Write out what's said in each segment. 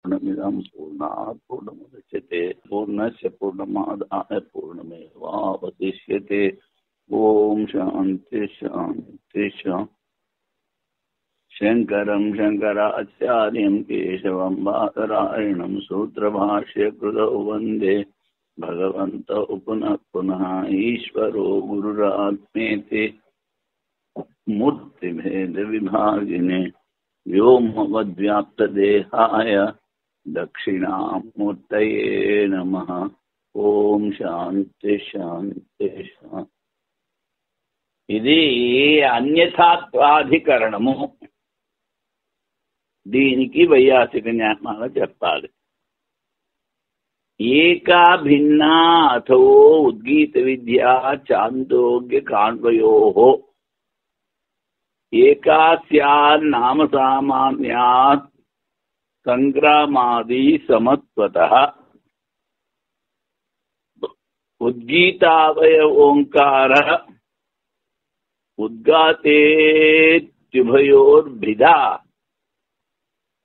पूर्णमिदं पूर्णात् पूर्णमुदच्यते पूर्णस्य पूर्णमादाय पूर्णमेवावशिष्यते। ओम शांति शांति शांति। शंकरं शंकराचार्यं केशवं बादरायणं सूत्रभाष्यकृतौ वन्दे भगवन्तौ पुनः पुनः। ईश्वरो गुरुरात्मेति मूर्तिभेदविभागिने व्योमवद्व्याप्तदेहाय दक्षिणामूर्तये नमः। ओम शांति शांति शांति। ఇది అన్యథాత్వాధికరణము. దీనికి వైయాసిక న్యాయమాల చెప్పాలి. ఏకా భిన్నా అథో ఉద్గీత విద్యా చాందోగ్య కాన్వయోః ఏకా స్యాన్నామ సామాన్యాత్ సంగ్రామాది సమత్వతః ఉద్గీతావయ ఓంకార ఉద్గాతేత్యుభయోర్భిదా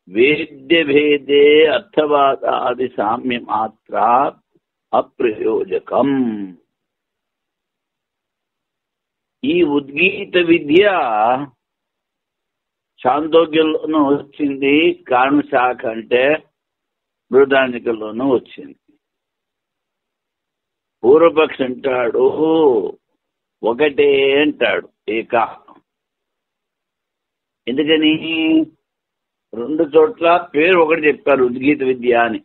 వేద్య భేదే అర్థవాదాది సామ్య మాత్రా అప్రయోజకం. ఈ ఉద్గీత విద్య చాందోగ్యంలోనూ వచ్చింది, కాణశాఖ అంటే బృహదారణికలోనూ వచ్చింది. పూర్వపక్ష అంటాడు ఒకటే అంటాడు ఏక. ఎందుకని రెండు చోట్ల పేరు ఒకటి చెప్పారు ఉద్గీత విద్య అని,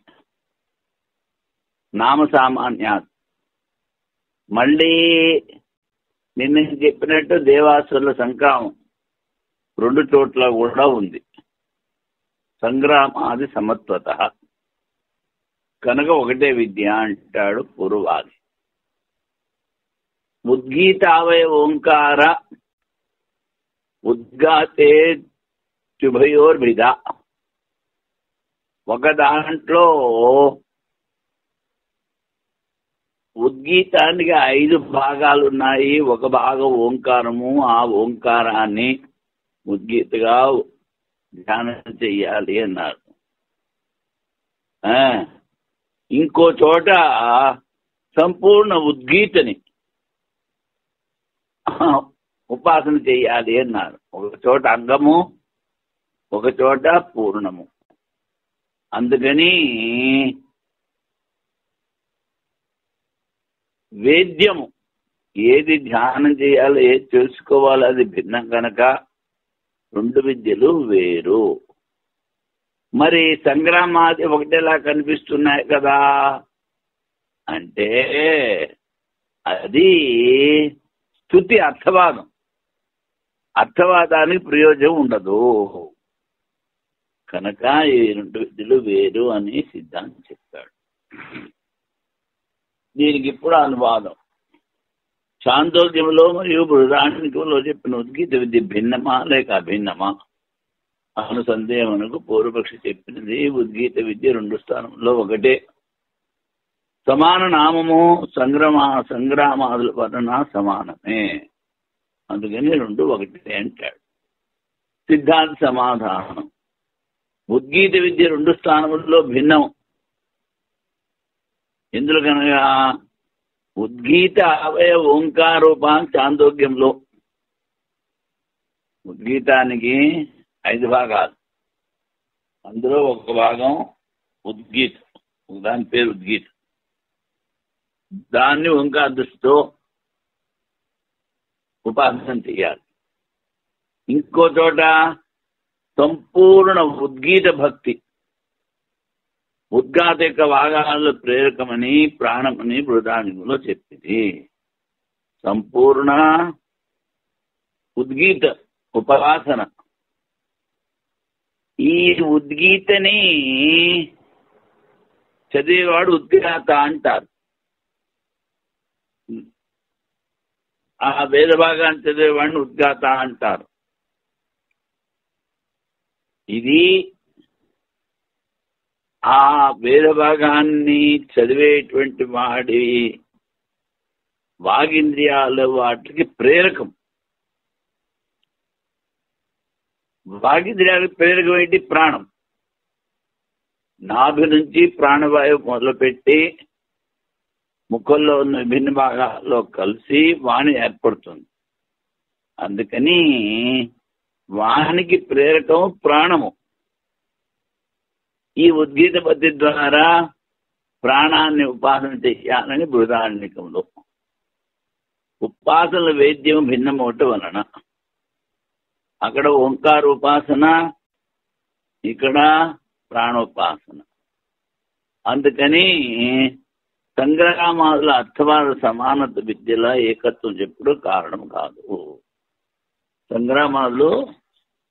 నామ సామాన్యాత్. మళ్ళీ నిన్న చెప్పినట్టు దేవాసురుల సంగ్రామం రెండు చోట్ల కూడా ఉంది. సంగ్రామాది సమత్వతః కనుక ఒకటే విద్య అంటాడు పూర్వవాది. ఉద్గీతావయ ఓంకార ఉద్గాతే త్యుభయోర్భిద. ఒక దాంట్లో ఉద్గీతానికి 5 భాగాలు ఉన్నాయి. ఒక భాగం ఓంకారము. ఆ ఓంకారాన్ని ఉద్గీతగా ధ్యానం చెయ్యాలి అన్నారు. ఇంకో చోట సంపూర్ణ ఉద్గీతని ఉపాసన చెయ్యాలి అన్నారు. ఒక చోట అంగము, ఒక చోట పూర్ణము. అందుకని వేద్యము ఏది ధ్యానం చేయాలో ఏది తెలుసుకోవాలో అది భిన్నం కనుక రెండు విద్యలు వేరు. మరి సంగ్రామాది ఒకటేలా కనిపిస్తున్నాయి కదా అంటే అది స్తుతి అర్థవాదం. అర్థవాదానికి ప్రయోజనం ఉండదు కనుక ఈ రెండు విద్యలు వేరు అని సిద్ధాంతం చెప్తాడు. దీనికి ఇప్పుడు అనువాదం. చాందోగ్యంలో మరియు బృహదారణికంలో చెప్పిన ఉద్గీత విద్య భిన్నమా లేక అభిన్నమా అను సందేహమునకు పూర్వపక్షి చెప్పినది ఉద్గీత విద్య రెండు స్థానంలో ఒకటే. సమాన నామము సంగ్రామాదుల వర్ణన సమానమే, అందుకని రెండు ఒకటే అంటాడు. సిద్ధాంత సమాధానం. ఉద్గీత విద్య రెండు స్థానములలో భిన్నం. ఎందులో కనుక ఉద్గీత అవయ ఓంకారోపాం చాందోగ్యంలో ఉద్గీతానికి 5 భాగాలు. అందులో ఒక భాగం ఉద్గీత, దాని పేరు ఉద్గీత. దాన్ని ఓంకార దృష్టితో ఉపాసన చెయ్యాలి. ఇంకో చోట సంపూర్ణ ఉద్గీత భక్తి. ఉద్గాత యొక్క భాగాల్లో ప్రేరకమని ప్రాణమని బృహదారణికంలో చెప్పింది. సంపూర్ణ ఉద్గీత ఉపాసన. ఈ ఉద్గీతని చదివేవాడు ఉద్గాత అంటారు. ఆ వేద భాగాన్ని చదివేవాడిని ఉద్గాత అంటారు. ఇది ఆ వేద భాగాన్ని చదివేటువంటి వాడి వాగింద్రియాల వాటికి ప్రేరకం. వాగింద్రియాలకు ప్రేరకం ఏంటి? ప్రాణం. నాభి నుంచి ప్రాణవాయువు మొదలుపెట్టి ముఖంలో ఉన్న విభిన్న భాగాల్లో కలిసి వాణి ఏర్పడుతుంది. అందుకని వానికి ప్రేరకము ప్రాణము. ఈ ఉద్గీత పద్ధతి ద్వారా ప్రాణాన్ని ఉపాసన చెయ్యాలని బృహదారణ్యకంలో. ఉపాసనల వేద్యం భిన్నమవటం వలన అక్కడ ఓంకార ఉపాసన, ఇక్కడ ప్రాణోపాసన. అందుకని సంగ్రామాదుల అర్థవాద సమానత విద్యల ఏకత్వం చెప్పుడు కారణం కాదు. సంగ్రామాలు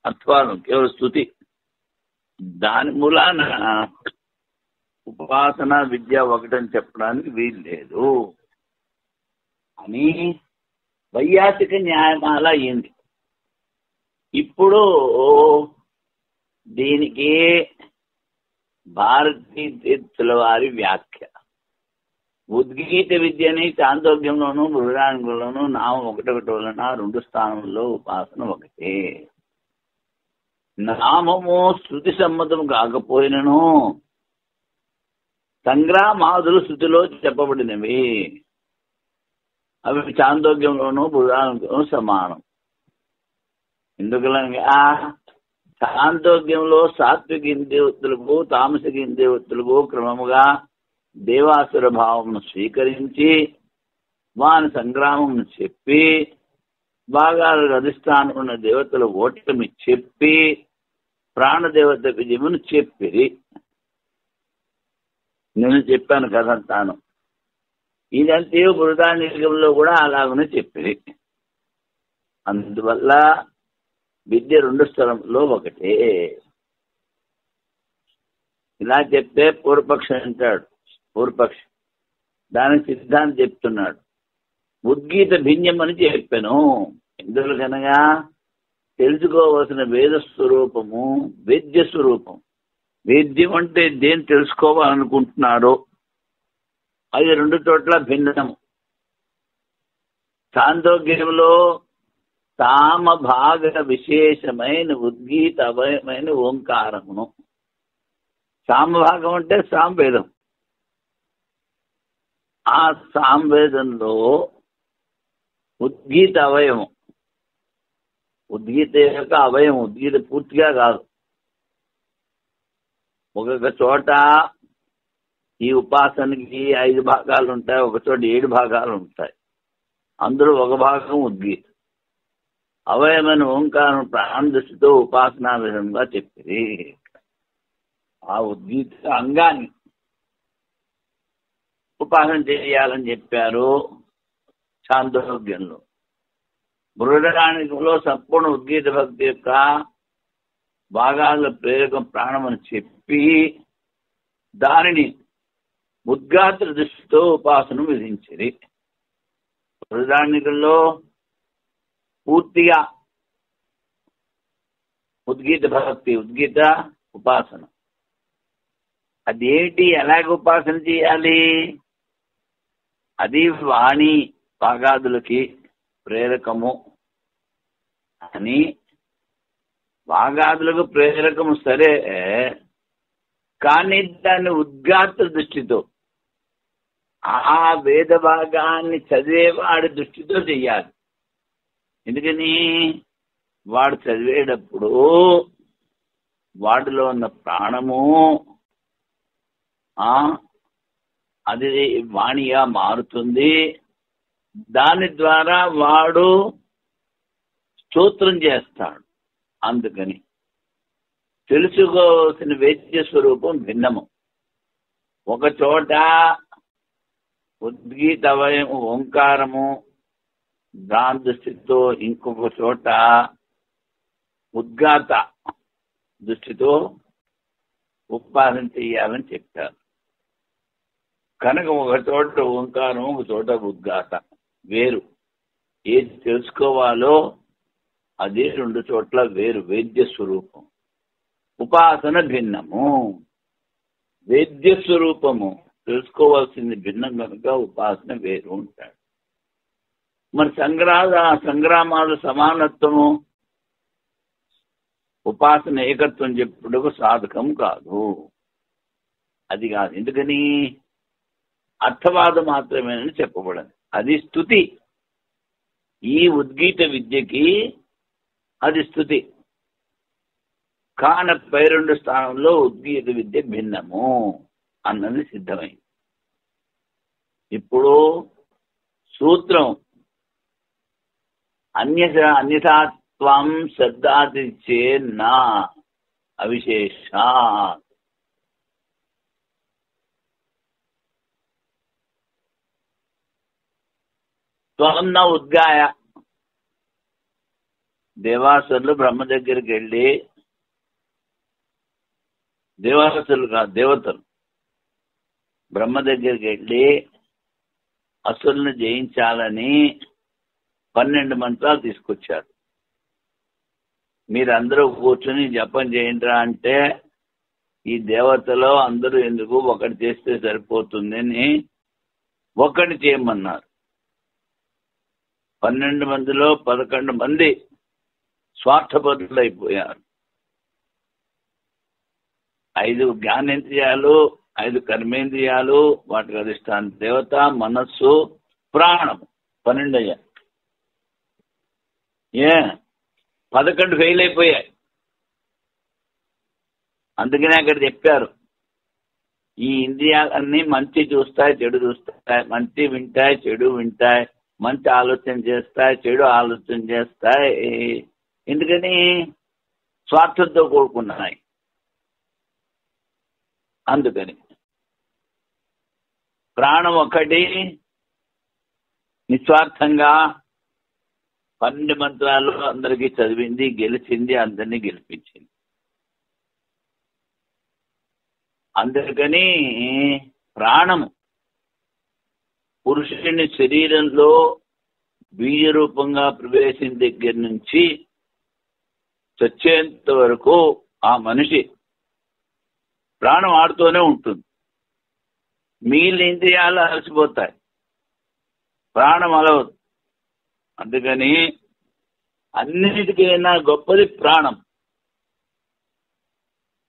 అర్థవాదం కేవలం స్థుతి, దాని మూలాన ఉపాసన విద్య ఒకటని చెప్పడానికి వీలు లేదు అని వైయాసిక న్యాయమాల అయింది. ఇప్పుడు దీనికి భారతీ తీర్థుల వారి వ్యాఖ్య. ఉద్గీత విద్యని చాందోగ్యంలోను బృహదారణ్యంలోను నామం ఒకటొకటి వలన 2 స్థానంలో ఉపాసన ఒకటే. నామము శృతి సమ్మతం కాకపోయినను సంగ్రామాదులు శృతిలో చెప్పబడినవి. అవి చాందోగ్యంలోను బృహదారణ్యంలోను సమానం. ఎందుకనగా చాందోగ్యంలో సాత్విక ఇంద్రియవృత్తులకు తామసిక ఇంద్రియవృత్తులకు క్రమముగా దేవాసుర భావమును స్వీకరించి వాని సంగ్రామమును చెప్పి భాగాలకు అధిష్టానం ఉన్న దేవతల ఓటమి చెప్పి ప్రాణదేవత విజయమును చెప్పిరి. నేను చెప్పాను కదంతాను. ఇదంతే బృహదారణ్యకంలో కూడా అలాగనే చెప్పిరి. అందువల్ల విద్య 2 స్థలంలో ఒకటే. ఇలా చెప్తే పూర్వపక్షి అంటాడు. పూర్వపక్షి దానికి సిద్ధాంతం చెప్తున్నాడు. ఉద్గీత భిన్యం అని చెప్పాను. ఎందుకనగా తెలుసుకోవలసిన వేద స్వరూపము వేద్య స్వరూపం. వేద్యం అంటే దేని తెలుసుకోవాలనుకుంటున్నారో అది 2 చోట్ల భిన్నము. చాందోగ్యంలో తామ భాగ విశేషమైన ఉద్గీత అవయమైన ఓంకారమును. సామభాగం అంటే సామవేదం. ఆ సామవేదంలో ఉద్గీత అవయవం, ఉద్గీత యొక్క అవయవం, ఉద్గీత పూర్తిగా కాదు. ఒక్కొక్క చోట ఈ ఉపాసనకి 5 భాగాలు ఉంటాయి, ఒక చోట 7 భాగాలు ఉంటాయి. అందులో ఒక భాగం ఉద్గీత అవయమైన ఓంకారం ప్రాణ దృష్టితో ఉపాసనా విధంగా చెప్పింది. ఆ ఉద్గీత అంగాన్ని ఉపాసన చేయాలని చెప్పారు చాందోగ్యంలో. బృహదారణ్యకంలో సంపూర్ణ ఉద్గీత భక్తి యొక్క భాగాల ప్రేరకం ప్రాణమని చెప్పి దానిని ఉద్గాత్ర దృష్టితో ఉపాసన విధించింది. బృహదారణ్యకంలో పూర్తిగా ఉద్గీత భక్తి, ఉద్గీత ఉపాసన. అదేంటి, ఎలాగ ఉపాసన చేయాలి? అది వాణి భాగాదులకి ప్రేరకము అని. భాగాదులకు ప్రేరకము సరే, కానీ దాన్ని ఉద్గాత్ర దృష్టితో, ఆ వేద భాగాన్ని చదివేవాడి దృష్టితో చెయ్యాలి. ఎందుకని వాడు చదివేటప్పుడు వాడిలో ఉన్న ప్రాణము అది వాణిగా మారుతుంది. దాని ద్వారా వాడు స్తోత్రం చేస్తాడు. అందుకని తెలుసుకోవాల్సిన వేద్య స్వరూపం భిన్నము. ఒక చోట ఉద్గీత అవయము ఓంకారము దాని దృష్టితో, ఇంకొక చోట ఉద్గాత దృష్టితో ఉపాసన చెయ్యాలని చెప్పారు. కనుక ఒక చోట ఓంకారం, ఒక చోట ఉద్గాత వేరు. ఏది తెలుసుకోవాలో అదే 2 చోట్ల వేరు వేద్య స్వరూపం. ఉపాసన భిన్నము, వేద్య స్వరూపము తెలుసుకోవాల్సింది భిన్నం కనుక ఉపాసన వేరు ఉంటాడు. మరి సంగ్రామాలు సమానత్వము, ఉపాసన ఏకత్వం చెప్పుటకు సాధకం కాదు. అది కాదు. ఎందుకని? అర్థవాదం మాత్రమేనని చెప్పబడింది. అది స్తుతి. ఈ ఉద్గీత విద్యకి అది స్తుతి. కాన పై రెండు స్థానంలో ఉద్గీత విద్య భిన్నము అన్నది సిద్ధమైంది. ఇప్పుడు సూత్రం అన్యథాత్వం శబ్దాదిచ్చే నా అవిశేష. త్వం న ఉద్గాయ. దేవాసురులు బ్రహ్మ దగ్గరికి వెళ్ళి, దేవాసురులు కాదు దేవతలు, బ్రహ్మ దగ్గరికి వెళ్ళి అసురులను జయించాలని 12 మంత్రాలు తీసుకొచ్చారు. మీరందరూ కూర్చుని జపం చేయండిరా అంటే, ఈ దేవతలో అందరూ ఎందుకు, ఒకటి చేస్తే సరిపోతుందని ఒకటి చేయమన్నారు. 12 మందిలో 11 మంది స్వార్థపరులైపోయారు. 5 జ్ఞానేంద్రియాలు, 5 కర్మేంద్రియాలు, వాటికి అధిష్టాన దేవత, మనస్సు, ప్రాణం 12 అయ్యాయి. 11 ఫెయిల్ అయిపోయాయి. అందుకనే అక్కడ చెప్పారు, ఈ ఇంద్రియాలన్నీ మంచి చూస్తాయి, చెడు చూస్తాయి, మంచి వింటాయి, చెడు వింటాయి, మంచి ఆలోచన చేస్తాయి, చెడు ఆలోచన చేస్తాయి. ఎందుకని? స్వార్థంతో కూడుకున్నాయి. అందుకని ప్రాణం ఒకటి నిస్వార్థంగా 12 మంత్రాలు అందరికీ చదివింది, గెలిచింది, అందరినీ గెలిపించింది. అందుకని ప్రాణము పురుషుని శరీరంలో బీజ రూపంగా ప్రవేశించిన దగ్గర నుంచి చచ్చేంత వరకు ఆ మనిషి ప్రాణం ఆడుతూనే ఉంటుంది. మిగిలిన ఇంద్రియాలు అలసిపోతాయి, ప్రాణం అలవదు. అందుకని అన్నిటికైనా గొప్పది ప్రాణం.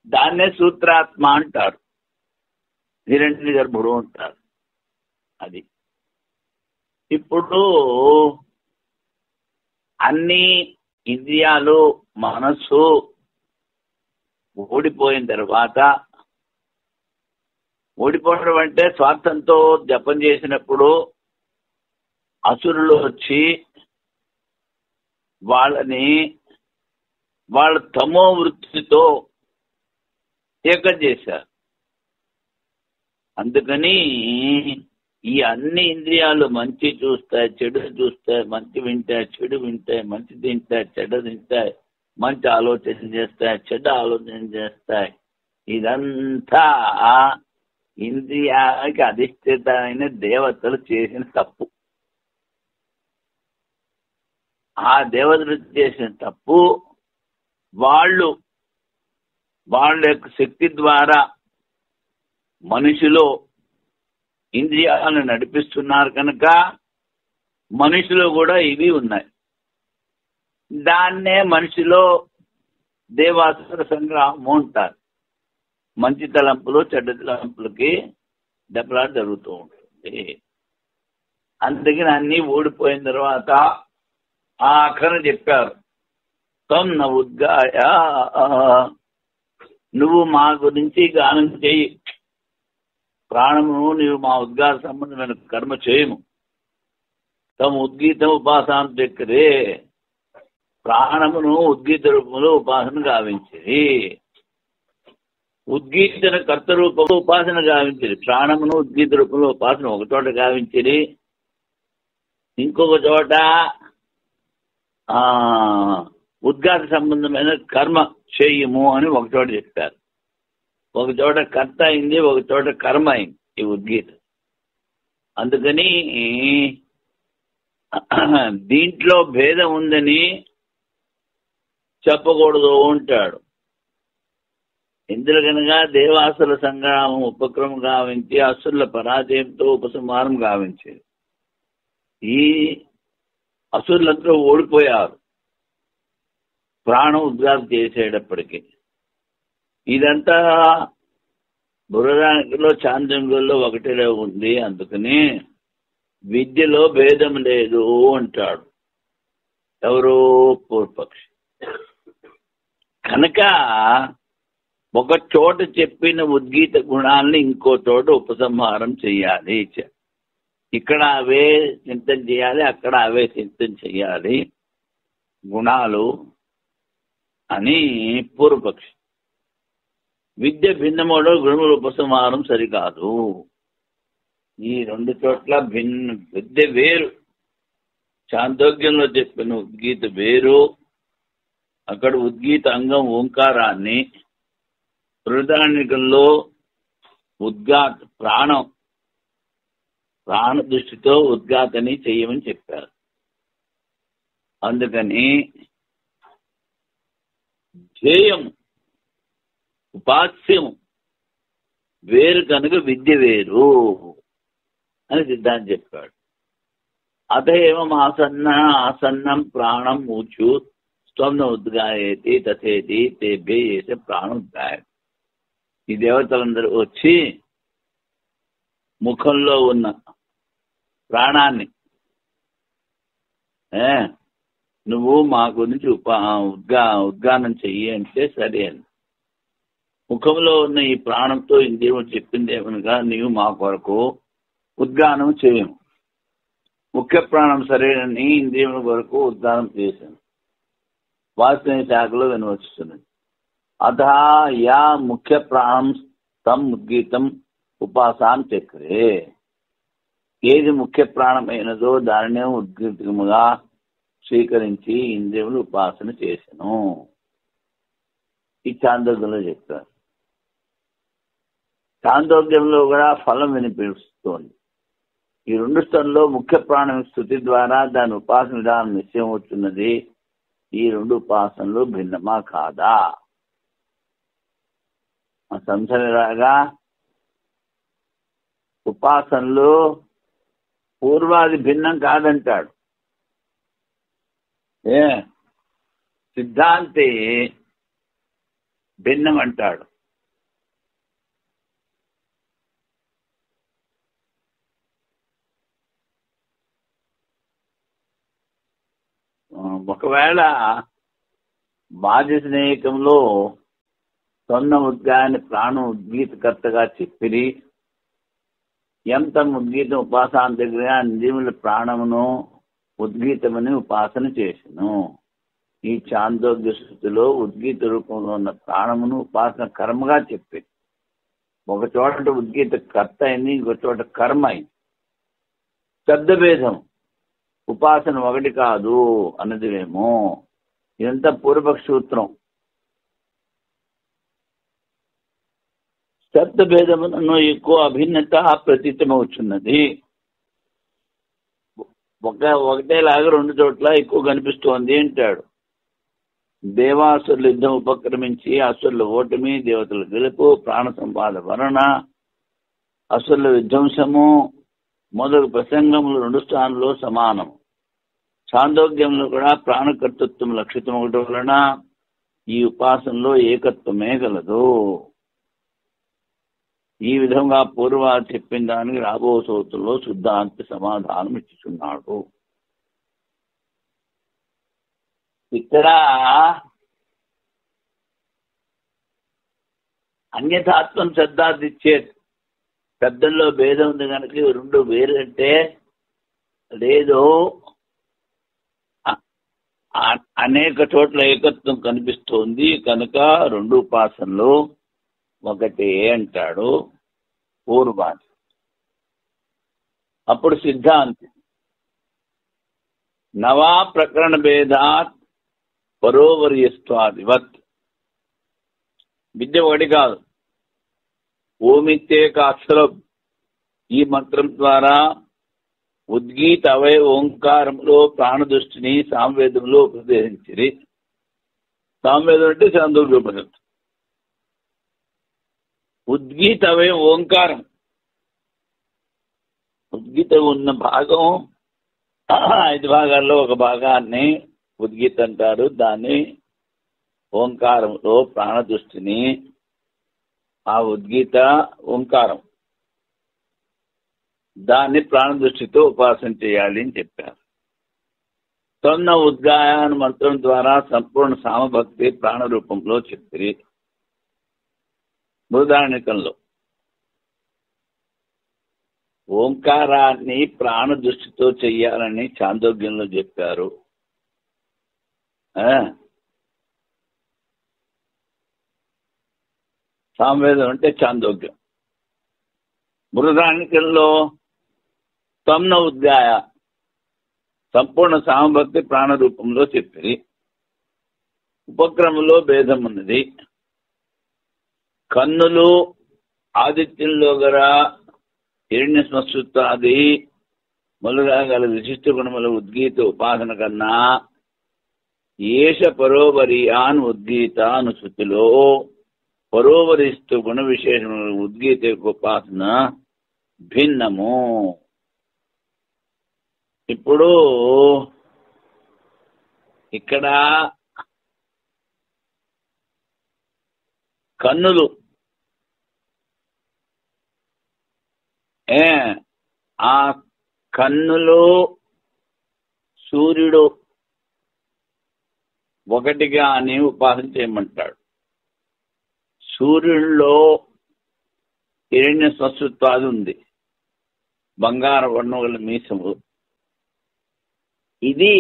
దాన్నే సూత్రాత్మ అంటారు, హిరణ్య గర్భుడు అంటారు. అది ఇప్పుడు అన్ని ఇంద్రియాలు, మనస్సు ఓడిపోయిన తర్వాత, ఓడిపోవడం అంటే స్వార్థంతో జపం చేసినప్పుడు అసురులు వచ్చి వాళ్ళ తమో వృత్తితో ఏకం చేశారు. అందుకని ఈ అన్ని ఇంద్రియాలు మంచి చూస్తాయి, చెడు చూస్తాయి, మంచి వింటాయి, చెడు వింటాయి, మంచి తింటాయి, చెడ్డ తింటాయి, మంచి ఆలోచన చేస్తాయి, చెడ్డ ఆలోచన చేస్తాయి. ఇదంతా ఇంద్రియాలకి అధిష్ఠితమైన దేవతలు చేసిన తప్పు. ఆ దేవతలు చేసిన తప్పు వాళ్ళ యొక్క శక్తి ద్వారా మనిషిలో ఇంద్రియాలను నడిపిస్తున్నారు కనుక మనిషిలో కూడా ఇవి ఉన్నాయి. దాన్నే మనిషిలో దేవాసుర సంగ్రామం అంటారు. మంచి తలంపులు చెడ్డ తలంపులకి దెబ్బలాట జరుగుతూ ఉంటుంది. అందుకని అన్నీ ఓడిపోయిన తర్వాత ఆఖరణ చెప్పారు, త్వం న ఉద్గాయ, నువ్వు మా గురించి గానం చెయ్యి. ప్రాణమును నీవు మా ఉద్గార సంబంధమైన కర్మ చేయము. తమ ఉద్గీతం ఉపాసన చక్కరే, ప్రాణమును ఉద్గీత రూపంలో ఉపాసన గావించిరి. ఉద్గీతన కర్త రూపంలో ఉపాసన గావించిరి. ప్రాణమును ఉద్గీత రూపంలో ఉపాసన ఒక చోట గావించిరి, ఇంకొక చోట ఉద్గాత సంబంధమైన కర్మ చేయము అని ఒక చోట చెప్పారు. ఒక చోట కర్త అయింది, ఒక చోట కర్మ అయింది ఈ ఉద్గీత. అందుకని దీంట్లో భేదం ఉందని చెప్పకూడదు అంటాడు. ఇందులో కనుక దేవాసుల సంగ్రామం ఉపక్రమం గావించి అసురుల పరాజయంతో ఉపసంహారం గావించేది. ఈ అసురులంతా ఓడిపోయారు ప్రాణం ఉద్గారం చేసేటప్పటికి. ఇదంతా బృహదారణికలో చాంద్రంలో ఒకటిలో ఉంది, అందుకని విద్యలో భేదం లేదు అంటాడు ఎవరో పూర్వపక్షి. కనుక ఒక చోట చెప్పిన ఉద్గీత గుణాలని ఇంకో చోట ఉపసంహారం చెయ్యాలి. ఇక్కడ అవే చింతన చేయాలి, అక్కడ అవే చింతన చెయ్యాలి గుణాలు అని పూర్వపక్షి. విద్య భిన్నమోడో గుణముల ఉపసంహారం సరికాదు. ఈ రెండు చోట్ల విద్య వేరు. చాందోగ్యంలో చెప్పిన ఉద్గీత వేరు, అక్కడ ఉద్గీత అంగం ఓంకారాన్ని, బృహదారణికంలో ప్రాణ దృష్టితో ఉద్గాతని చెయ్యమని చెప్పారు. అందుకని ధ్యేయం ఉపాస్యం వేరు కనుక విద్య వేరు అని సిద్ధాంతం చెప్పాడు. అతయేవం ఆసన్నం ప్రాణం ఊచు స్వంద ఉద్గాయేతి తథేతి తేభ్య చేసే ప్రాణోద్గాయ. ఈ దేవతలందరూ వచ్చి ముఖంలో ఉన్న ప్రాణాన్ని నువ్వు మా గురించి ఉద్గానం చెయ్యి అంటే సరే అని. ముఖంలో ఉన్న ఈ ప్రాణంతో ఇందేమో చెప్పింది ఏమనగా నీవు మా కొరకు ఉద్గానం చేయము. ముఖ్య ప్రాణం సరేనని ఇంద్రియముల కొరకు ఉద్గానం చేశాను. వాస్తవ శాఖలో వినవచ్చుతున్నది. అత యా ముఖ్య ప్రాణం తం ఉద్గీతం ఉపాసాం చక్రే. ఏది ముఖ్య ప్రాణమైనదో దానినే ఉద్గీతముగా స్వీకరించి ఇంద్రియములు ఉపాసన చేసను. ఈ చాందోగ్యంలో చెప్తారు. చాందోగ్యంలో కూడా ఫలం వినిపిస్తోంది. ఈ రెండు స్థలంలో ముఖ్య ప్రాణం స్థుతి ద్వారా దాని ఉపాసన విధానం నిశ్చయం అవుతున్నది. ఈ రెండు ఉపాసనలు భిన్నమా కాదా సంశయరాగా ఉపాసనలు పూర్వాది భిన్నం కాదంటాడు. సిద్ధాంతి భిన్నం అంటాడు. ఒకవేళ బాధ్య స్నేహికంలో సొన్న ఉద్గాన్ని ప్రాణం ఉద్గీతకర్తగా చెప్పిరి, ఎంత ఉద్గీతం ఉపాసన దగ్గర ఇంద్రియముల ప్రాణమును ఉద్గీతమని ఉపాసన చేసను. ఈ చాందోగ్య స్థితిలో ఉద్గీత రూపంలో ఉన్న ప్రాణమును ఉపాసన కర్మగా చెప్పి, ఒక చోట ఉద్గీత కర్త అయింది, ఇంకో చోట కర్మ అయింది. శబ్దభేదం ఉపాసన ఒకటి కాదు అన్నదివేమో. ఇదంతా పూర్వపక్ష సూత్రం. శబ్దభేదమును ఎక్కువ అభిన్నత ప్రతీతమవుతున్నది. ఒకటేలాగా రెండు చోట్ల ఎక్కువ కనిపిస్తోంది అంటాడు. దేవాసురుల యుద్ధం ఉపక్రమించి అసురుల ఓటమి, దేవతల గెలుపు, ప్రాణ సంపాద వర్ణన, అసురుల విధ్వంసము మొదలు ప్రసంగములు రెండు స్థానంలో సమానం. చాందోగ్యంలో కూడా ప్రాణకర్తృత్వం లక్షితం ఒకటి వలన ఈ ఉపాసనలో ఏకత్వమే గలదు. ఈ విధంగా పూర్వ చెప్పిన దానికి రాబో సూత్రంలో సిద్ధాంతి సమాధానం ఇచ్చుచున్నాడు. ఇక్కడ అన్యథాత్వం శబ్దాదిచ్చేది. శబ్దంలో భేదం ఉంది కనుక రెండు వేరు అంటే లేదు, అనేక చోట్ల ఏకత్వం కనిపిస్తోంది కనుక రెండు ఉపాసనలు ఒకటే అంటాడు పూర్వాది. అప్పుడు సిద్ధాంతి నవా ప్రకరణ భేదాత్ పరోవర్యస్వాదివత్. విద్య ఒకటి కాదు, ఓమిత్యేక అక్షరం. ఈ మంత్రం ద్వారా ఉద్గీత అవయ ఓంకారంలో ప్రాణదృష్టిని సామవేదంలో ఉపదేశించిరి. సామవేదం అంటే చాందోగ్యోపనిషత్తు. ఉద్గీత అవయ ఓంకారం, ఉద్గీత ఉన్న భాగం 5 భాగాల్లో ఒక భాగాన్ని ఉద్గీత అంటారు. దాన్ని ఓంకారంలో ప్రాణదృష్టిని ఆ ఉద్గీత ఓంకారం, దాన్ని ప్రాణదృష్టితో ఉపాసన చేయాలి అని చెప్పారు. తొన్న ఉద్గాయ అనే మంత్రం ద్వారా సంపూర్ణ సామభక్తి ప్రాణరూపంలో చెప్పి బృహదారణ్యకంలో ఓంకారాన్ని ప్రాణదృష్టితో చెయ్యాలని చాందోగ్యంలో చెప్పారు. సామవేదం అంటే చాందోగ్యం. బృహదారణ్యకంలో తొన్న ఉద్గాయ సంపూర్ణ సామభక్తి ప్రాణరూపంలో చెప్పి ఉపక్రమంలో భేదం ఉన్నది. కన్నులు ఆదిత్యంలో గల హిరణ్య సంస్కృతాది మొదలుగా గల విశిష్ట గుణముల ఉద్గీత ఉపాసన కన్నా ఏష పరోవరియాన్ ఉద్గీత అను శృతిలో పరోవరిస్తూ గుణ విశేషముల ఉద్గీత ఉపాసన భిన్నము. ఇప్పుడు ఇక్కడ కన్నులు ఆ కన్నులు సూర్యుడు ఒకటిగా అని ఉపాసన చేయమంటాడు. సూర్యుడిలో హిరణ్య సంస్కృతాది ఉంది, బంగార వర్ణముల మీసము. ఇది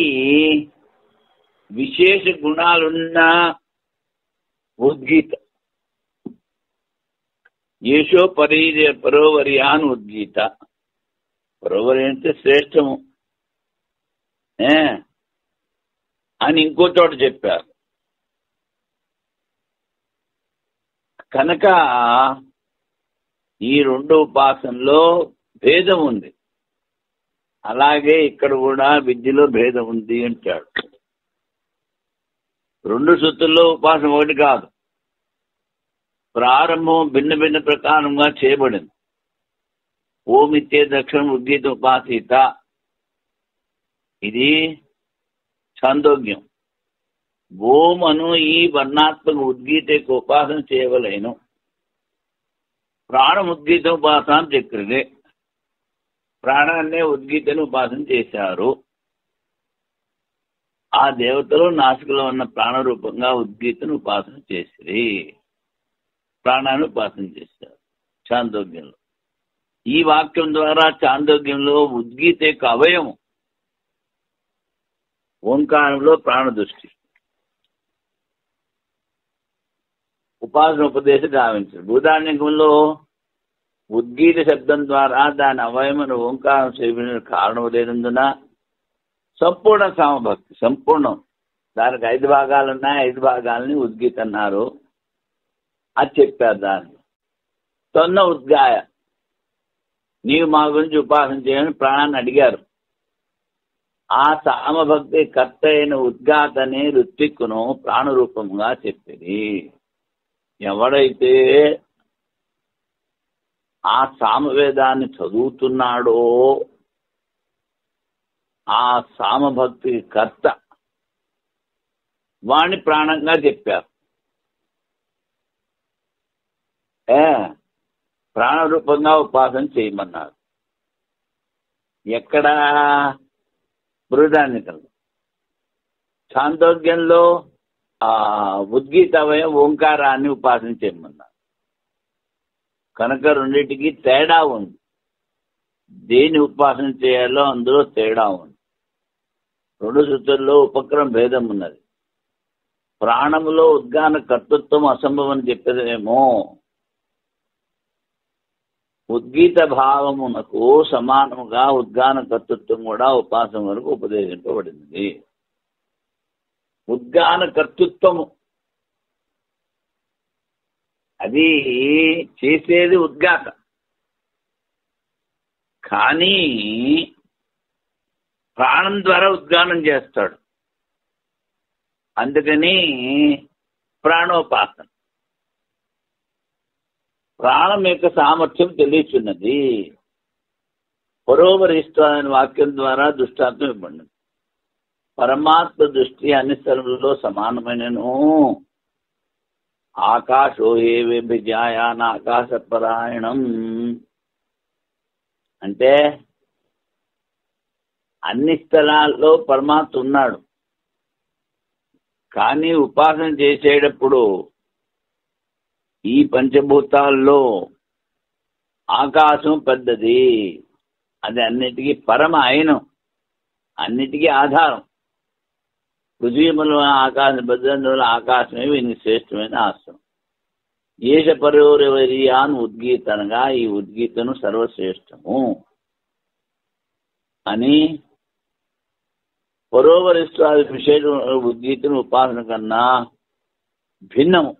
విశేష గుణాలున్న ఉద్గీత. ఏషో పరోవరియాన్ ఉద్గీత. పరోవరి అంటే శ్రేష్టము అని ఇంకో చోట చెప్పారు. కనుక ఈ రెండు ఉపాసనలో భేదం ఉంది. అలాగే ఇక్కడ కూడా విద్యలో భేదం ఉంది అంటాడు. రెండు శృతుల్లో ఉపాసన ఒకటి కాదు, ప్రారంభం భిన్న భిన్న ప్రకారంగా చేయబడింది. ఓమిత్యే దక్షిణం ఉద్గీత ఉపాసీత, ఇది ఛాందోగ్యం. ఓం అను ఈ వర్ణాత్మక ఉద్గీతకు ఉపాసన చేయవలేను. ప్రాణం ఉద్గీత ఉపాసన చక్రదే, ప్రాణాన్నే ఉద్గీతను ఉపాసన చేశారు. ఆ దేవతలు నాసికలో ఉన్న ప్రాణరూపంగా ఉద్గీతను ఉపాసన చేసిరి, ప్రాణాన్ని ఉపాసన చేశారు చాందోగ్యంలో. ఈ వాక్యం ద్వారా చాందోగ్యంలో ఉద్గీత యొక్క అవయవం ఓంకారంలో ప్రాణదృష్టి ఉపాసన ఉపదేశం గావించారు. బృహదారణ్యకంలో ఉద్గీత శబ్దం ద్వారా దాని అవయమును ఓంకారం సేవించిన కారణం లేనందున సంపూర్ణ సామభక్తి, సంపూర్ణం. దానికి 5 భాగాలు ఉన్నాయి, 5 భాగాలని ఉద్గీత అన్నారు. అది చెప్పారు. దాన్ని తొన్న ఉద్గాయ, నీవు మా గురించి ఉపాసన చేయని ప్రాణాన్ని అడిగారు. ఆ సామభక్తి కర్త అయిన ఉద్గాతని ఋత్విక్కును ప్రాణరూపంగా చెప్పింది. ఎవడైతే ఆ సామవేదాన్ని చదువుతున్నాడో ఆ సామభక్తి కర్త వాణ్ణి ప్రాణంగా చెప్పారు. ప్రాణరూపంగా ఉపాసన చేయమన్నారు. ఎక్కడ? బృహదారణ్యకంలో. చాందోగ్యంలో ఉద్గీతమయ ఓంకారాన్ని ఉపాసన చేయమన్నారు. కనుక రెండింటికి తేడా ఉంది. దేని ఉపాసన చేయాలో అందులో తేడా ఉంది. రెండు శృతుల్లో ఉపక్రమ భేదం ఉన్నది. ప్రాణములో ఉద్గాన కర్తృత్వం అసంభవం అని చెప్పేదేమో ఉద్గీత భావమునకు సమానముగా ఉద్గాన కర్తృత్వం కూడా ఉపాసన వరకు ఉపదేశింపబడింది. ఉద్గాన కర్తృత్వము అది చేసేది ఉద్గాత, కానీ ప్రాణం ద్వారా ఉద్గానం చేస్తాడు. అందుకని ప్రాణోపాసన. ప్రాణం యొక్క సామర్థ్యం తెలియచున్నది. పరోవరిస్తూ అనే వాక్యం ద్వారా దృష్టాంతం ఇవ్వండి. పరమాత్మ దృష్టి అన్ని స్థలములలో సమానమైనను ఆకాశో ఏ విభిజాయాన్ ఆకాశపరాయణం అంటే అన్ని స్థలాల్లో పరమాత్మ ఉన్నాడు. కానీ ఉపాసన చేసేటప్పుడు ఈ పంచభూతాల్లో ఆకాశం పెద్దది, అది అన్నిటికీ పరమ అయినం, అన్నిటికీ ఆధారం. పృథ్వీముల ఆకాశం పెద్ద ఆకాశమే వీనికి శ్రేష్టమైన ఆశ్రమం. ఏష పరోరవరియాన్ ఉద్గీతనగా ఈ ఉద్గీతను సర్వశ్రేష్టము అని పరోవరిష్టాది విశేష ఉద్గీతను ఉపాసన కన్నా భిన్నము.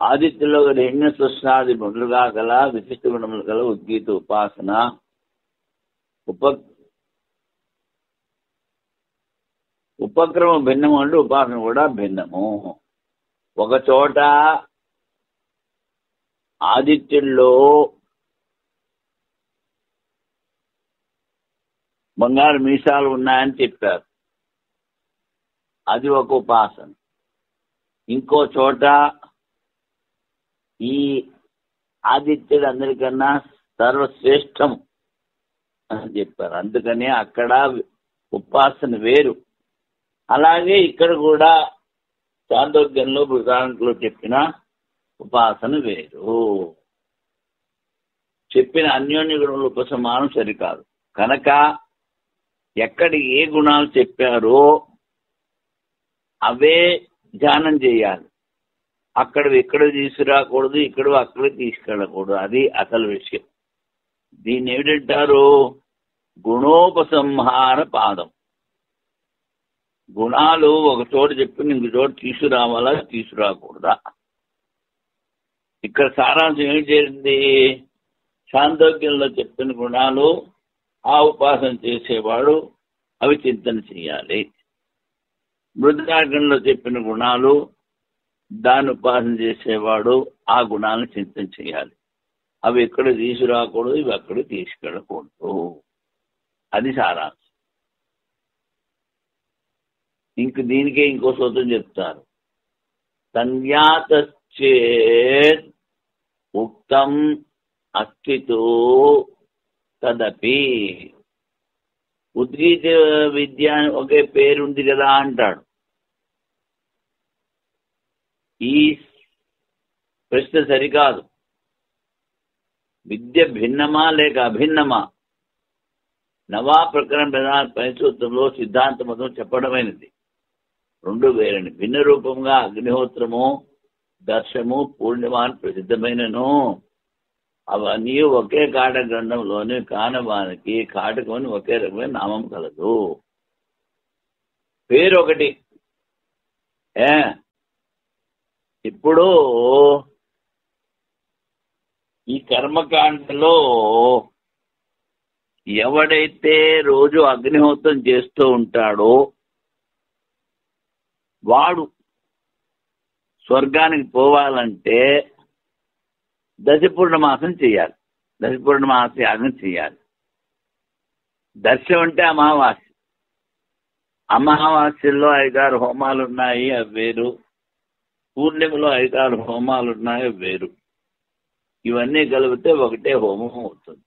ఆదిత్యంలో హిరణ్య సృష్ణాది మొదలుగా గల విశిష్ట గుణములు గల ఉద్గీత ఉపాసన ఉపక్రమం భిన్నము అంటే ఉపాసన కూడా భిన్నము. ఒక చోట ఆదిత్యుల్లో బంగారు మీసాలు ఉన్నాయని చెప్పారు, అది ఒక ఉపాసన. ఇంకో చోట ఈ ఆదిత్యుడు అందరికన్నా సర్వశ్రేష్టం అని చెప్పారు, అందుకని అక్కడ ఉపాసన వేరు. అలాగే ఇక్కడ కూడా చాందోగ్యంలో బృహదారణ్యకంలో చెప్పిన ఉపాసన వేరు. చెప్పిన అన్యోన్య గుణముల ఉపసమానం సరికాదు కనుక ఎక్కడ ఏ గుణాలు చెప్పారో అవే ధ్యానం చేయాలి. అక్కడ ఇక్కడ తీసుకురాకూడదు, ఇక్కడ అక్కడ తీసుకెళ్ళకూడదు, అది అసలు విషయం. దీన్ని ఏమిటంటారు? గుణోపసంహార పాదం. గుణాలు ఒక చోట చెప్పి ఇంక చోట తీసుకురావాలా తీసుకురాకూడదా? ఇక్కడ సారాంశం ఏం చేరింది? చాందోగ్యంలో చెప్పిన గుణాలు ఆ ఉపాసన చేసేవాడు అవి చింతన చేయాలి. బృహదారణ్యంలో చెప్పిన గుణాలు దాన్ని ఉపాసన చేసేవాడు ఆ గుణాలను చింతన చేయాలి. అవి ఎక్కడ తీసుకురాకూడదు, ఇవి అక్కడ తీసుకెళ్ళకూడదు, అది సారాంశం. ఇంక దీనికే ఇంకో సూత్రం చెప్తారు. సంజ్ఞాతశ్చేత్ ఉక్తం అస్థితో తదపి. ఉద్గీత విద్య ఒకే పేరుంది కదా అంటాడు. ఈ ప్రశ్న సరికాదు. విద్య భిన్నమా లేక అభిన్నమా? నవా ప్రకరణ పరిసూత్రంలో సిద్ధాంత మతం చెప్పడమైనది. రెండు వేరండి. భిన్న రూపంగా అగ్నిహోత్రము, దర్శము, పూర్ణిమ అని ప్రసిద్ధమైనను అవన్నీ ఒకే కాట గ్రంథంలోని కానవానికి కాటకమని ఒకే రకమైన నామం కలదు. పేరు ఒకటి. ఇప్పుడు ఈ కర్మకాండలో ఎవడైతే రోజు అగ్నిహోత్రం చేస్తూ ఉంటాడో వాడు స్వర్గానికి పోవాలంటే దశపూర్ణమాసం చేయాలి, దశపూర్ణమాస యాగం చేయాలి. దర్శం అంటే అమావాస్య. అమావాస్యలో 5-6 హోమాలు ఉన్నాయి, అవి వేరు. పూర్ణిమలో 5-6 హోమాలు ఉన్నాయి, అవి వేరు. ఇవన్నీ కలిపితే ఒకటే హోమం అవుతుంది.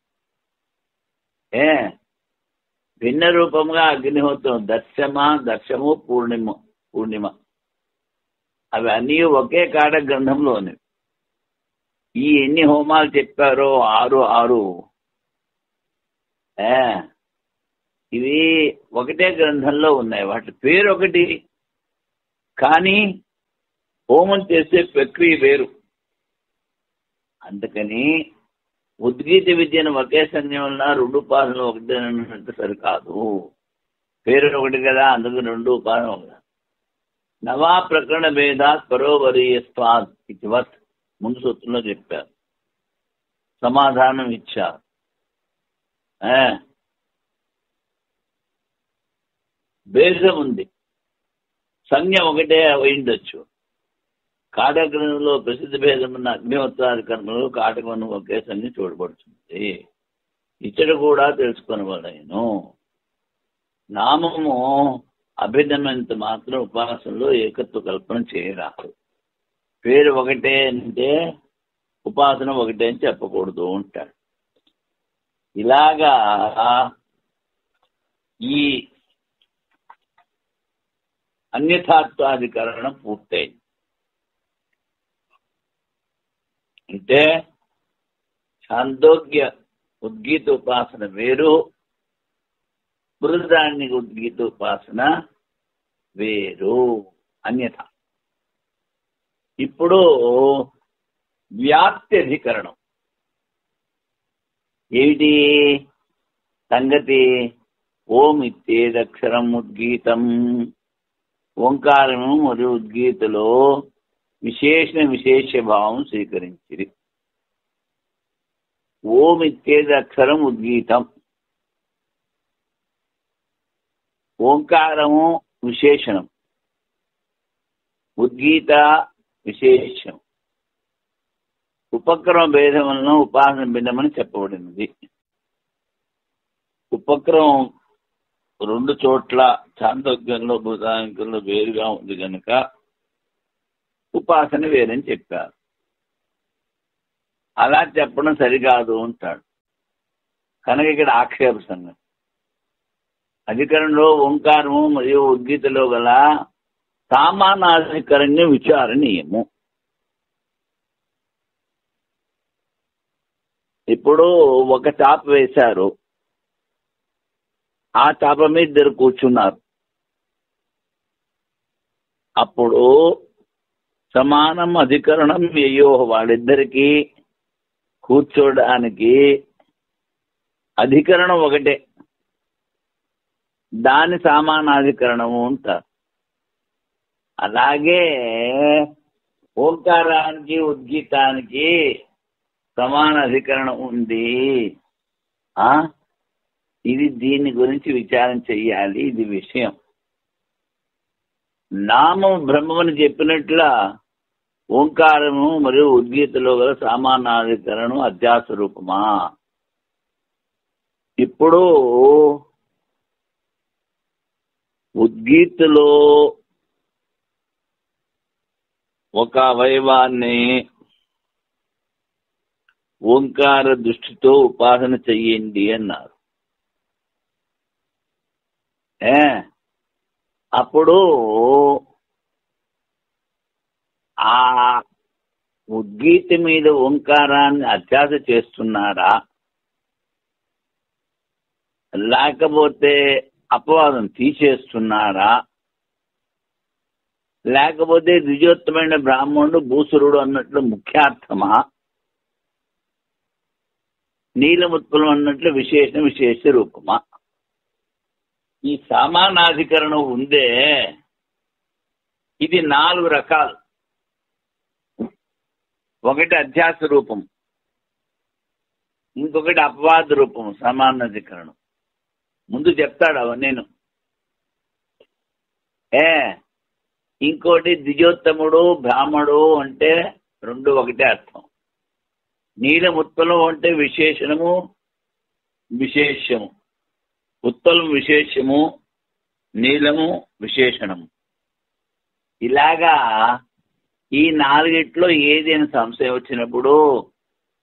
భిన్న రూపంగా అగ్నిహోత్రం దర్శము పూర్ణిమ అవి అన్నీ ఒకే కాట గ్రంథంలోని. ఈ ఎన్ని హోమాలు చెప్పారో 6 ఇవి ఒకటే గ్రంథంలో ఉన్నాయి. వాటి పేరు ఒకటి, కానీ హోమం చేసే ప్రక్రియ వేరు. అందుకని ఉద్గీత విద్యను ఒకే సంజ్ఞ వల్ల 2 ఉపాసనలు ఒకటే అన్నట్టు సరికాదు. పేరు ఒకటి కదా, అందుకు 2 ఉపాసన ఒకటి. నవా ప్రకరణ భేదాత్ పరోవరీయస్వాద్ ఇతివత్ ముందు సూత్రంలో చెప్పారు, సమాధానం ఇచ్చారు. భేదం ఉంది, సంజ్ఞ ఒకటే అయిండొచ్చు. కాటగ్రంథంలో ప్రసిద్ధ భేదం ఉన్న అగ్నిహోత్రాది కర్మలు కాటకను ఒకే సంజ్ఞ చూడబడుతుంది. ఇచ్చట కూడా తెలుసుకొనవలెను. నామము అభిన్నమైనంత మాత్రం ఉపాసనలో ఏకత్వ కల్పన చేయరాదు. పేరు ఒకటే అంటే ఉపాసన ఒకటే అని చెప్పకూడదు అంటాడు. ఇలాగా ఈ అన్యథాత్వాధికరణం పూర్తయింది. అంటే ఛాందోగ్య ఉద్గీత ఉపాసన వేరు, బృహదారణ్యక ఉద్గీత ఉపాసన వేరు, అన్యథ. ఇప్పుడు వ్యాప్తి అధికరణం ఏమిటి సంగతి? ఓం ఇత్యేదక్షరం ఉద్గీతం, ఓంకారము మరియు ఉద్గీతలో విశేష భావం స్వీకరించిరి. ఓం ఇత్యేదక్షరం ఉద్గీతం, ఓంకారము విశేషణం, ఉద్గీత విశేషం. ఉపక్రమ భేదం వలన ఉపాసన భిన్నమని చెప్పబడినది. ఉపక్రమం రెండు చోట్ల ఛాందోగ్యంలో బృహదారణ్యకంలో వేరుగా ఉంది కనుక ఉపాసన వేరని చెప్పారు. అలా చెప్పడం సరికాదు అంటాడు. కనుక ఇక్కడ ఆక్షేప సంగతి. అధికరణలో ఓంకారము మరియు ఉద్గీతలో గల సామానాధికరణ్య విచారణీయము. ఇప్పుడు ఒక చాప వేశారు, ఆ చాప మీద ఇద్దరు కూర్చున్నారు. అప్పుడు సమానం అధికరణం అయ్యో, వాళ్ళిద్దరికీ కూర్చోడానికి అధికరణం ఒకటే, దాని సమానాధికరణము అంటారు. అలాగే ఓంకారానికి ఉద్గీతానికి సమాన అధికరణం ఉంది. ఇది దీని గురించి విచారం చెయ్యాలి. ఇది విషయం. నామం బ్రహ్మని చెప్పినట్ల ఓంకారము మరియు ఉద్గీతలో గల సామానాధికరణం అధ్యాస రూపమా? ఇప్పుడు ఉద్గీతలో ఒక అవయవాన్ని ఓంకార దృష్టితో ఉపాసన చెయ్యండి అన్నారు. అప్పుడు ఆ ఉద్గీత మీద ఓంకారాన్ని అధ్యాస చేస్తున్నారా, లేకపోతే అపవాదం తీసేస్తున్నారా, లేకపోతే ద్విజోత్తమైన బ్రాహ్మణుడు భూసురుడు అన్నట్లు ముఖ్యార్థమా, నీలముత్పలం అన్నట్లు విశేష రూపమా? ఈ సమానాధికరణం ఉందే, ఇది 4 రకాలు. ఒకటి అధ్యాస రూపం, ఇంకొకటి అపవాద రూపం, సమానాధికరణం. ముందు చెప్తాడు అవన్నీ. ఇంకోటి ద్విజోత్తముడు బ్రాహ్మడు అంటే 2 ఒకటే అర్థం. నీలముత్పలం అంటే విశేషణము విశేషము, ఉత్పలం విశేషము, నీలము విశేషణము. ఇలాగా ఈ 4గిట్లో ఏదైనా సంశయం వచ్చినప్పుడు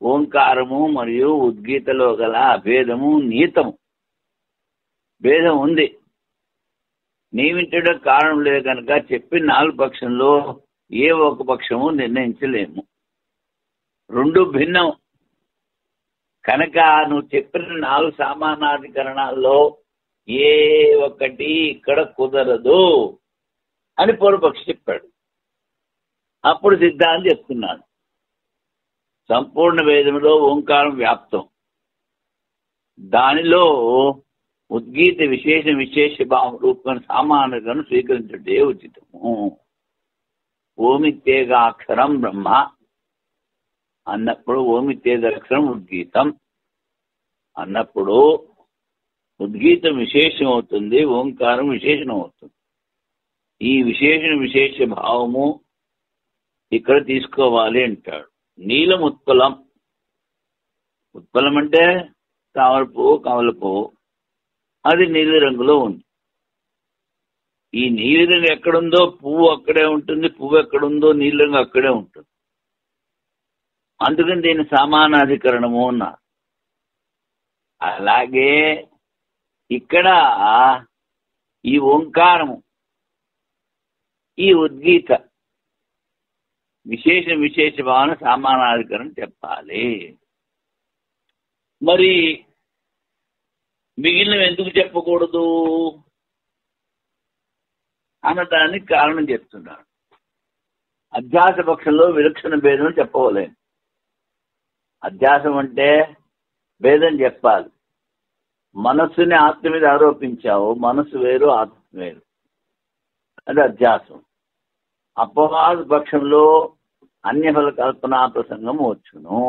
ఓంకారము మరియు ఉద్గీతలో గల అభేదము నీతము. భేదం ఉంది, నియమించడం కారణం లేదు కనుక చెప్పిన 4 పక్షంలో ఏ ఒక పక్షము నిర్ణయించలేము. 2 భిన్నం కనుక నువ్వు చెప్పిన 4 సమానాధికరణాల్లో ఏ ఒక్కటి ఇక్కడ కుదరదు అని పూర్వపక్షి చెప్పాడు. అప్పుడు సిద్ధాంతం చెప్తున్నాడు, సంపూర్ణ వేదంలో ఓంకారం వ్యాప్తం, దానిలో ఉద్గీత విశేష భావం రూపం సామాన్యంగా స్వీకరించటే ఉచితము. ఓమిత్యేగాక్షరం బ్రహ్మ అన్నప్పుడు ఓమిత్యేదక్షరం ఉద్గీతం అన్నప్పుడు ఉద్గీతం విశేషం అవుతుంది, ఓంకారం విశేషణం అవుతుంది. ఈ విశేష భావము ఇక్కడ తీసుకోవాలి అంటాడు. నీలం ఉత్పలం, ఉత్పలం అంటే కమల పువ్వు, అది నీలి రంగులో ఉంది. ఈ నీలిరంగు ఎక్కడుందో పువ్వు అక్కడే ఉంటుంది, పువ్వు ఎక్కడుందో నీలిరంగు అక్కడే ఉంటుంది. అందుకని దీన్ని సమానాధికరణము అన్నారు. అలాగే ఇక్కడ ఈ ఓంకారము, ఈ ఉద్గీత విశేష భావన సమానాధికరణం చెప్పాలి. మరి మిగిలినవి ఎందుకు చెప్పకూడదు అన్నదానికి కారణం చెప్తున్నాడు. అధ్యాస పక్షంలో విలక్షణ భేదం చెప్పవలేను. అధ్యాసం అంటే భేదం చెప్పాలి. మనస్సుని ఆత్మ మీద ఆరోపించావు, మనస్సు వేరు ఆత్మ వేరు, అది అధ్యాసం. అపవాద పక్షంలో అన్యఫల కల్పనా ప్రసంగం వచ్చును.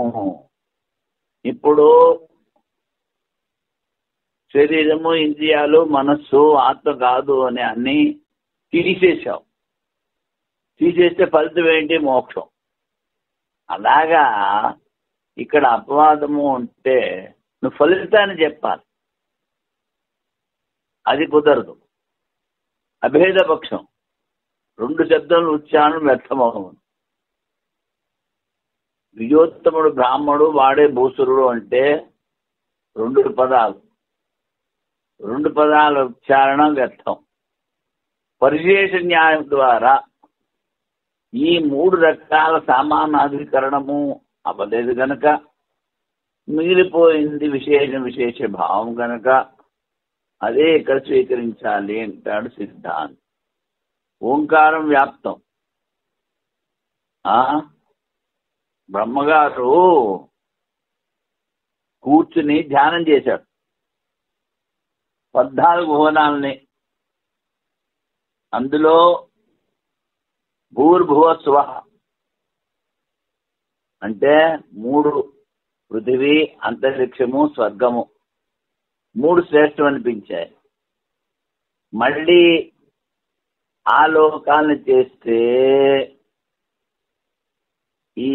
ఇప్పుడు శరీరము, ఇంద్రియాలు, మనస్సు ఆత్మ కాదు అని అన్ని తీసేసావు. తీసేస్తే ఫలితం ఏంటి? మోక్షం. అలాగా ఇక్కడ అపవాదము అంటే నువ్వు ఫలితాన్ని చెప్పాలి, అది కుదరదు. అభేద పక్షం, రెండు శబ్దాలు ఉచ్చారణం వ్యర్థమవును. విజయోత్తముడు బ్రాహ్మడు వాడే భూసురుడు అంటే రెండు పదాల ఉచ్చారణ వ్యర్థం. పరిశేష న్యాయం ద్వారా ఈ మూడు రకాల సామానాధికరణము అవ్వలేదు గనక మిగిలిపోయింది విశేష భావం గనక అదే ఇక్కడ స్వీకరించాలి అంటాడు సిద్ధాంతం. ఓంకారం వ్యాప్తం. బ్రహ్మగారు కూర్చుని ధ్యానం చేశాడు 14 భువనాలని. అందులో భూర్భువ స్వః అంటే 3 పృథివీ, అంతరిక్షము, స్వర్గము 3 శ్రేష్టం అనిపించాయి. మళ్ళీ ఆ లోకాలను చేస్తే ఈ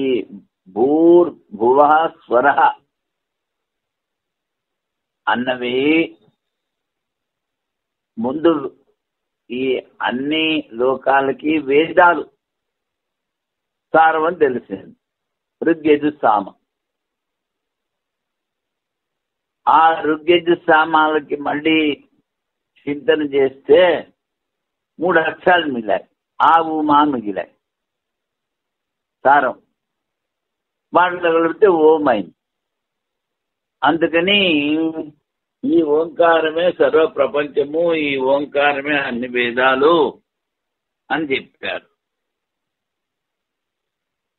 భూర్భువ స్వర అన్నవి ముందు ఈ అన్ని లోకాలకి వేదాలు సారమని తెలిసింది. ఋగ్యజు సామ. ఆ ఋగ్యజు సామాలకి మళ్ళీ చింతన చేస్తే 3 అక్షరాలు మిగిలాయి. ఆ ఉమా మిగిలాయి సారం. వాటిలో కలిపితే ఓమైంది. అందుకని ఈ ఓంకారమే సర్వ ప్రపంచము, ఈ ఓంకారమే అన్ని వేదాలు అని చెప్పారు.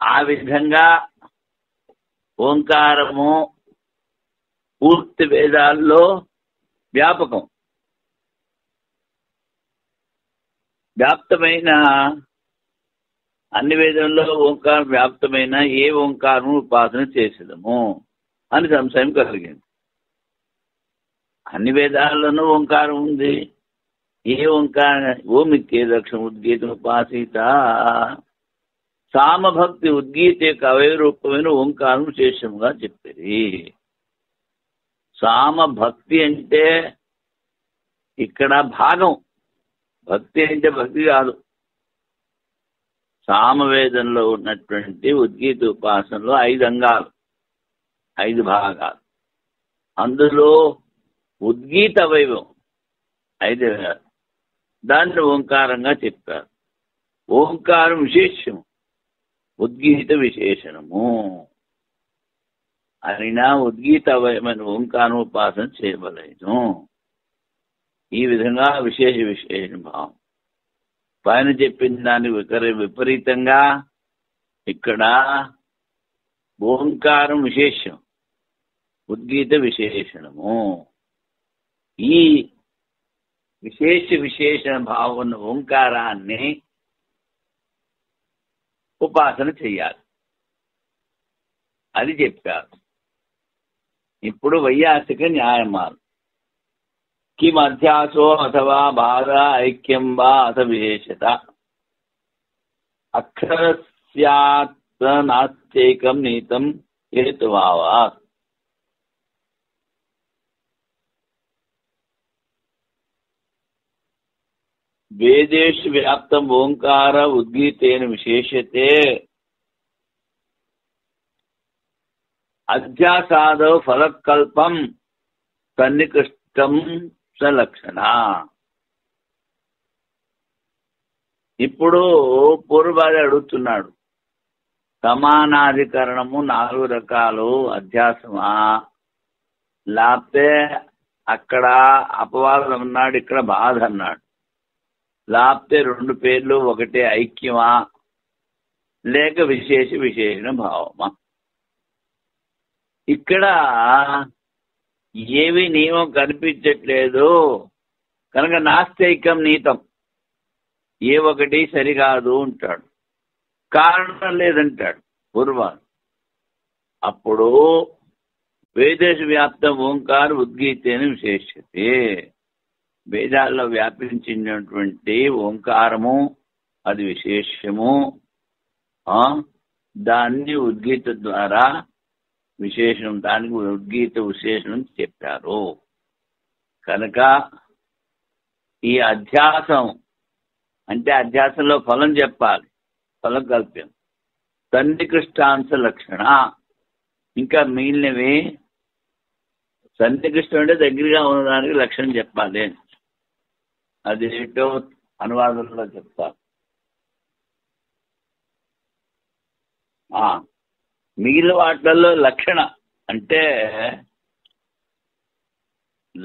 ఆ విధంగా ఓంకారము పూర్తి వేదాల్లో వ్యాపకం. వ్యాప్తమైన అన్ని వేదంలో ఓంకారం వ్యాప్తమైన ఏ ఓంకారం ఉపాసన చేసేదము అని సంశయం కలిగింది. అన్ని వేదాల్లోనూ ఓంకారం ఉంది. ఏ ఓంకారం? ఓమిత్యేదక్షం ఉద్గీతం ఉపాసిత. సామభక్తి ఉద్గీత యొక్క అవయవరూపమైన ఓంకారం విశేషంగా చెప్పేది. సామభక్తి అంటే ఇక్కడ భాగం. భక్తి అంటే భక్తి కాదు. సామవేదంలో ఉన్నటువంటి ఉద్గీత ఉపాసనలో 5 అంగాలు, 5 భాగాలు. అందులో ఉద్గీత అవయవం 5 దాన్ని ఓంకారంగా చెప్పారు. ఓంకారం విశేషము, ఉద్గీత విశేషణము అయినా ఉద్గీత అవయమైన ఓంకారం ఉపాసన చేయవలేదు. ఈ విధంగా విశేష భావం. పైన చెప్పిన దాని విపరీతంగా ఇక్కడ ఓంకారం విశేషం, ఉద్గీత విశేషణము. ఈ విశేషణ భావం ఓంకారాన్ని ఉపాసన చెయ్యాలి, అది చెప్పారు. ఇప్పుడు వైయాసిక న్యాయమాలు. కిమ్ అధ్యాసో అథవా బాధ ఐక్యం వా అథ విశేషత అక్షరస్యాత్ నాస్త్యేకం నీతం హేతువావా. వేదేషు వ్యాప్తం ఓంకార ఉద్గీతేన విశేషతే అధ్యాసాదౌ ఫలకల్పం సన్నికృష్టం సలక్షణ. ఇప్పుడు పూర్వవాది అడుగుతున్నాడు, సమానాధికరణము 4 రకాలు, అధ్యాసమా లేకపోతే అక్కడ అపవాదం అన్నాడు, ఇక్కడ బాధ అన్నాడు, లేకపోతే 2 పేర్లు ఒకటే ఐక్యమా లేక విశేషణ భావమా? ఇక్కడ ఏవి నియమం కనిపించట్లేదు కనుక నాస్తికం నీతం, ఏ ఒకటి సరికాదు అంటాడు, కారణం లేదంటాడు పూర్వాలు. అప్పుడు వేదేశ వ్యాప్తం ఓంకార ఉద్గీతేన విశేషతే, వేదాల్లో వ్యాపించినటువంటి ఓంకారము అది విశేషము, దాన్ని ఉద్గీత ద్వారా విశేషం, దానికి ఉద్గీత విశేషణం చెప్పారు. కనుక ఈ అధ్యాసం అంటే అధ్యాసంలో ఫలం చెప్పాలి, ఫలం కల్ప్యం, సన్నికృష్టాంశ లక్షణ. ఇంకా మిగిలినవి సన్నికృష్టం అంటే దగ్గరగా ఉన్నదానికి లక్షణం చెప్పాలి, అది ఏంటో అనువాదంలో చెప్తారు. మిగిలిన వాటిల్లో లక్షణ అంటే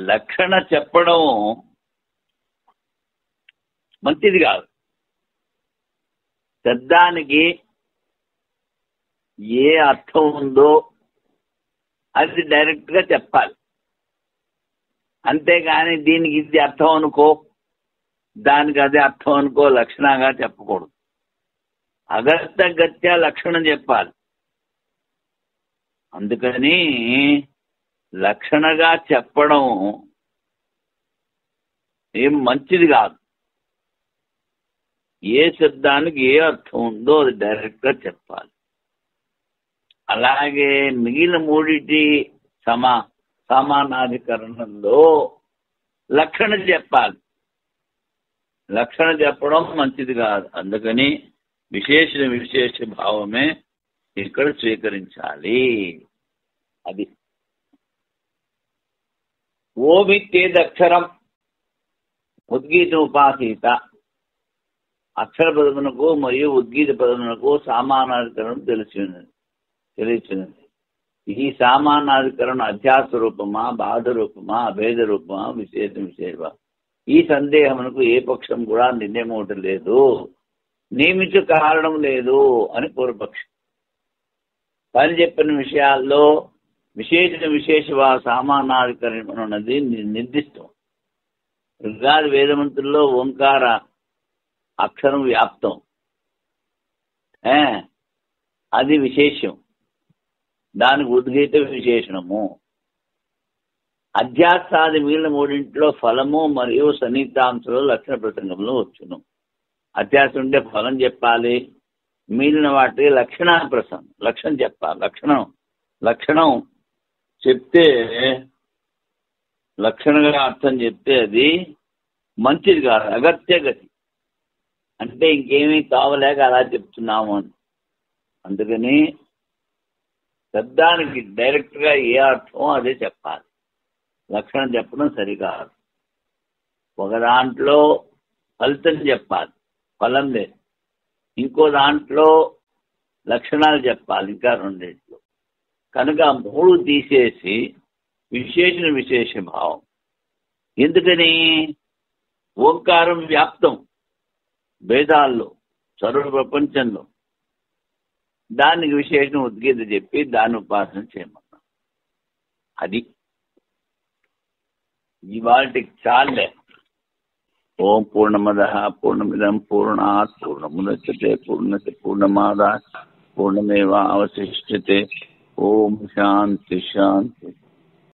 లక్షణ చెప్పడం మంచిది కాదు. శబ్దానికి ఏ అర్థం ఉందో అది డైరెక్ట్గా చెప్పాలి, అంతేగాని దీనికి ఇది అర్థం అనుకో దానికి అదే అర్థం అనుకో లక్షణంగా చెప్పకూడదు. అగత్యగత్య లక్షణం చెప్పాలి. అందుకని లక్షణగా చెప్పడం ఏం మంచిది కాదు. ఏ శబ్దానికి ఏ అర్థం ఉందో అది డైరెక్ట్గా చెప్పాలి. అలాగే మిగిలిన 3 సమానాధికరణంలో లక్షణ చెప్పాలి, లక్షణ చెప్పడం మంచిది కాదు. అందుకని విశేష భావమే ఇక్కడ స్వీకరించాలి. అది ఓమిత్యేదక్షరం ఉద్గీత ఉపాసీత, అక్షర పదమునకు మరియు ఉద్గీత పదమునకు సామానాధికరణం తెలిసినది. ఈ సామానాధికరణం అధ్యాస రూపమా, బాధ రూపమా, అభేద రూపమా, విశేషమా, ఈ సందేహమునకు ఏ పక్షం కూడా నిర్ణయమవటం లేదు, నియమించే కారణం లేదు అని పూర్వపక్షం. పని చెప్పిన విషయాల్లో విశేష సామానాధికరణం అన్నది నిర్దిష్టం. ఋగ్వేద వేదమంతుల్లో ఓంకార అక్షరం వ్యాప్తం, అది విశేషం, దానికి ఉద్గీత విశేషణము. అధ్యాసాది మిగిలిన 3 ఫలము మరియు సన్నిహితాంశంలో లక్షణ ప్రసంగంలో వచ్చును. అధ్యాసం ఉంటే ఫలం చెప్పాలి, మిగిలిన వాటి లక్షణ ప్రసంగం, లక్షణం చెప్పాలి. లక్షణం చెప్తే, లక్షణంగా అర్థం చెప్తే అది మంచిది కాదు, అగత్యగతి అంటే ఇంకేమీ కావలేక అలా చెప్తున్నాము అని. అందుకని శబ్దానికి డైరెక్ట్గా ఏ అర్థమో అదే చెప్పాలి, లక్షణం చెప్పడం సరికాదు. ఒక దాంట్లో ఫలితం చెప్పాలి, ఫలం లేదు. ఇంకో దాంట్లో లక్షణాలు చెప్పాలి, ఇంకా 2. కనుక 3 తీసేసి విశేష భావం. ఎందుకని? ఓంకారం వ్యాప్తం వేదాల్లో, సర్వ ప్రపంచంలో, దానికి విశేషం ఉద్గీత చెప్పి దాన్ని ఉపాసన చేయమన్నా. అది ఇవాళకి చాలే. ఓం పూర్ణమదః పూర్ణమిదం పూర్ణాత్ పూర్ణముదచ్యతే పూర్ణస్య పూర్ణమాదాయ పూర్ణమేవావశిష్యతే. ఓం శాంతి శాంతి.